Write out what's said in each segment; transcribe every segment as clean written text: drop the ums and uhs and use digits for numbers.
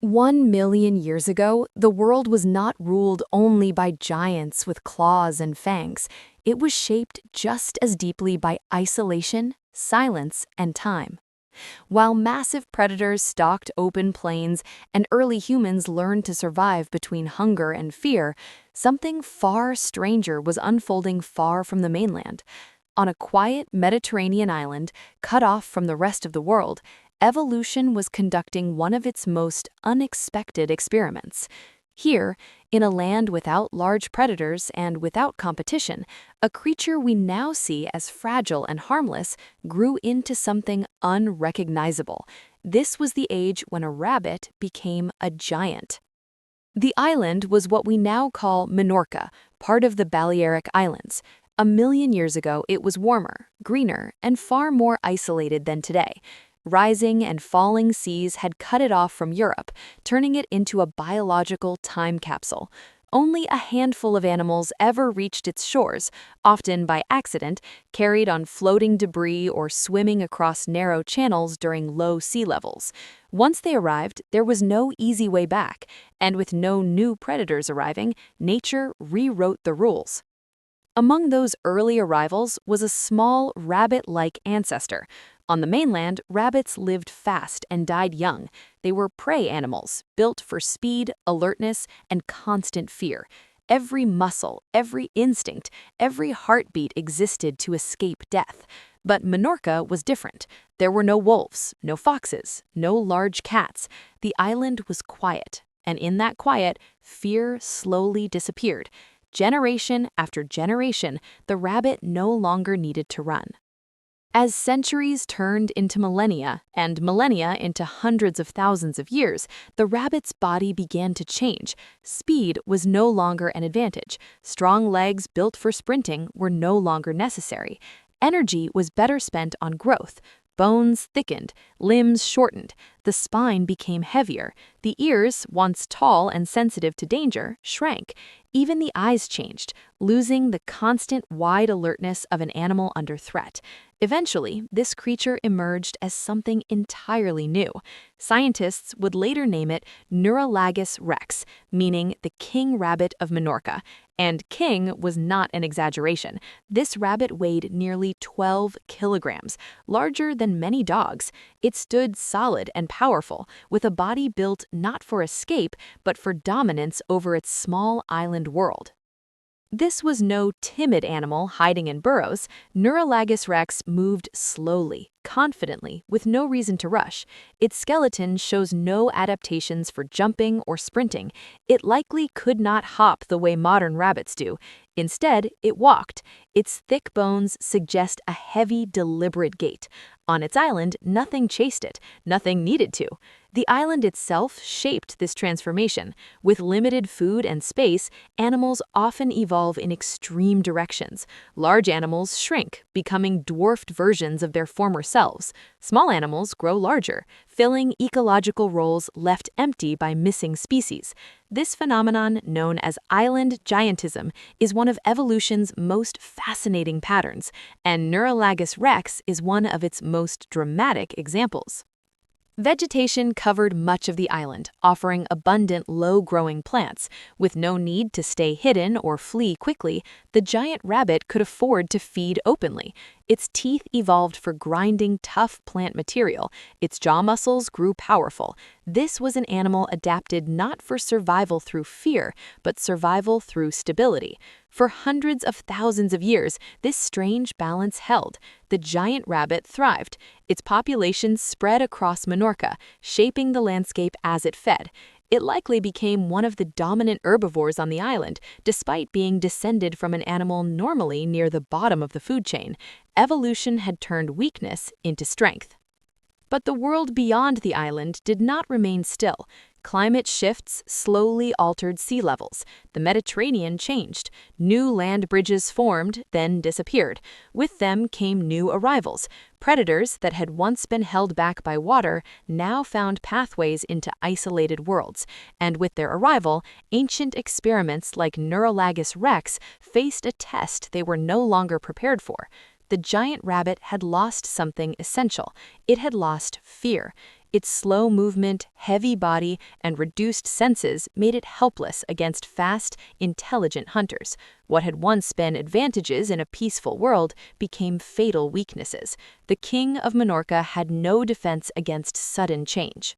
1 million years ago, the world was not ruled only by giants with claws and fangs. It was shaped just as deeply by isolation, silence, and time. While massive predators stalked open plains and early humans learned to survive between hunger and fear, something far stranger was unfolding far from the mainland. On a quiet Mediterranean island, cut off from the rest of the world, evolution was conducting one of its most unexpected experiments. Here, in a land without large predators and without competition, a creature we now see as fragile and harmless grew into something unrecognizable. This was the age when a rabbit became a giant. The island was what we now call Minorca, part of the Balearic Islands. 1 million years ago, it was warmer, greener, and far more isolated than today. Rising and falling seas had cut it off from Europe, turning it into a biological time capsule. Only a handful of animals ever reached its shores, often by accident, carried on floating debris or swimming across narrow channels during low sea levels. Once they arrived, there was no easy way back, and with no new predators arriving, nature rewrote the rules. Among those early arrivals was a small rabbit-like ancestor. On the mainland, rabbits lived fast and died young. They were prey animals, built for speed, alertness, and constant fear. Every muscle, every instinct, every heartbeat existed to escape death. But Minorca was different. There were no wolves, no foxes, no large cats. The island was quiet, and in that quiet, fear slowly disappeared. Generation after generation, the rabbit no longer needed to run. As centuries turned into millennia, and millennia into hundreds of thousands of years, the rabbit's body began to change. Speed was no longer an advantage. Strong legs built for sprinting were no longer necessary. Energy was better spent on growth. Bones thickened, limbs shortened, the spine became heavier, the ears, once tall and sensitive to danger, shrank. Even the eyes changed, losing the constant wide alertness of an animal under threat. Eventually, this creature emerged as something entirely new. Scientists would later name it Nuralagus rex, meaning the king rabbit of Minorca. And king was not an exaggeration. This rabbit weighed nearly 12 kilograms, larger than many dogs. It stood solid and powerful, with a body built not for escape, but for dominance over its small island world. This was no timid animal hiding in burrows. Nuralagus rex moved slowly, confidently, with no reason to rush. Its skeleton shows no adaptations for jumping or sprinting. It likely could not hop the way modern rabbits do. Instead, it walked. Its thick bones suggest a heavy, deliberate gait. On its island, nothing chased it, nothing needed to. The island itself shaped this transformation. With limited food and space, animals often evolve in extreme directions. Large animals shrink, becoming dwarfed versions of their former selves. Small animals grow larger, filling ecological roles left empty by missing species. This phenomenon, known as island giantism, is one of evolution's most fascinating patterns, and Nuralagus rex is one of its most dramatic examples. Vegetation covered much of the island, offering abundant low-growing plants. With no need to stay hidden or flee quickly, the giant rabbit could afford to feed openly. Its teeth evolved for grinding tough plant material. Its jaw muscles grew powerful. This was an animal adapted not for survival through fear, but survival through stability. For hundreds of thousands of years, this strange balance held. The giant rabbit thrived. Its population spread across Minorca, shaping the landscape as it fed. It likely became one of the dominant herbivores on the island, despite being descended from an animal normally near the bottom of the food chain. Evolution had turned weakness into strength. But the world beyond the island did not remain still. Climate shifts slowly altered sea levels. The Mediterranean changed. New land bridges formed, then disappeared. With them came new arrivals. Predators that had once been held back by water now found pathways into isolated worlds. And with their arrival, ancient experiments like Nuralagus rex faced a test they were no longer prepared for. The giant rabbit had lost something essential. It had lost fear. Its slow movement, heavy body, and reduced senses made it helpless against fast, intelligent hunters. What had once been advantages in a peaceful world became fatal weaknesses. The king of Minorca had no defense against sudden change.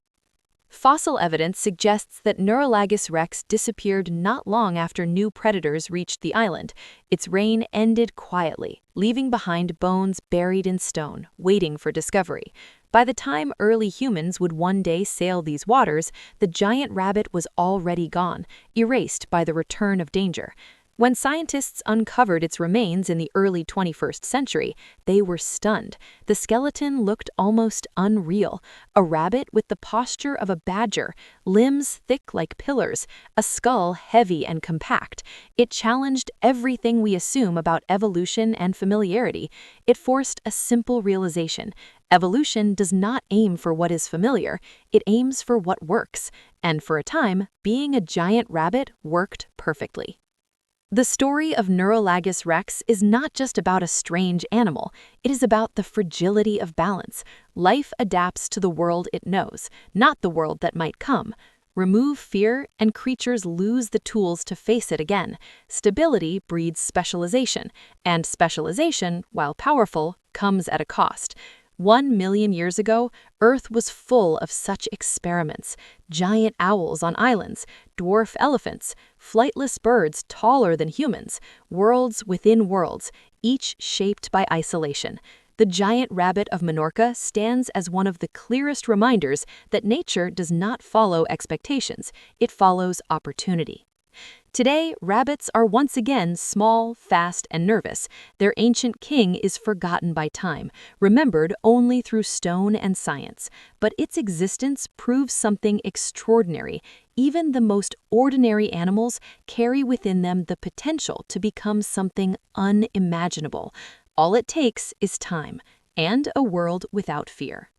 Fossil evidence suggests that Nuralagus rex disappeared not long after new predators reached the island. Its reign ended quietly, leaving behind bones buried in stone, waiting for discovery. By the time early humans would one day sail these waters, the giant rabbit was already gone, erased by the return of danger. When scientists uncovered its remains in the early 21st century, they were stunned. The skeleton looked almost unreal. A rabbit with the posture of a badger, limbs thick like pillars, a skull heavy and compact. It challenged everything we assume about evolution and familiarity. It forced a simple realization. Evolution does not aim for what is familiar, it aims for what works. And for a time, being a giant rabbit worked perfectly. The story of Nuralagus rex is not just about a strange animal, it is about the fragility of balance. Life adapts to the world it knows, not the world that might come. Remove fear, and creatures lose the tools to face it again. Stability breeds specialization, and specialization, while powerful, comes at a cost. 1 million years ago, Earth was full of such experiments. Giant owls on islands, dwarf elephants, flightless birds taller than humans, worlds within worlds, each shaped by isolation. The giant rabbit of Minorca stands as one of the clearest reminders that nature does not follow expectations, it follows opportunity. Today, rabbits are once again small, fast, and nervous. Their ancient king is forgotten by time, remembered only through stone and science. But its existence proves something extraordinary. Even the most ordinary animals carry within them the potential to become something unimaginable. All it takes is time and a world without fear.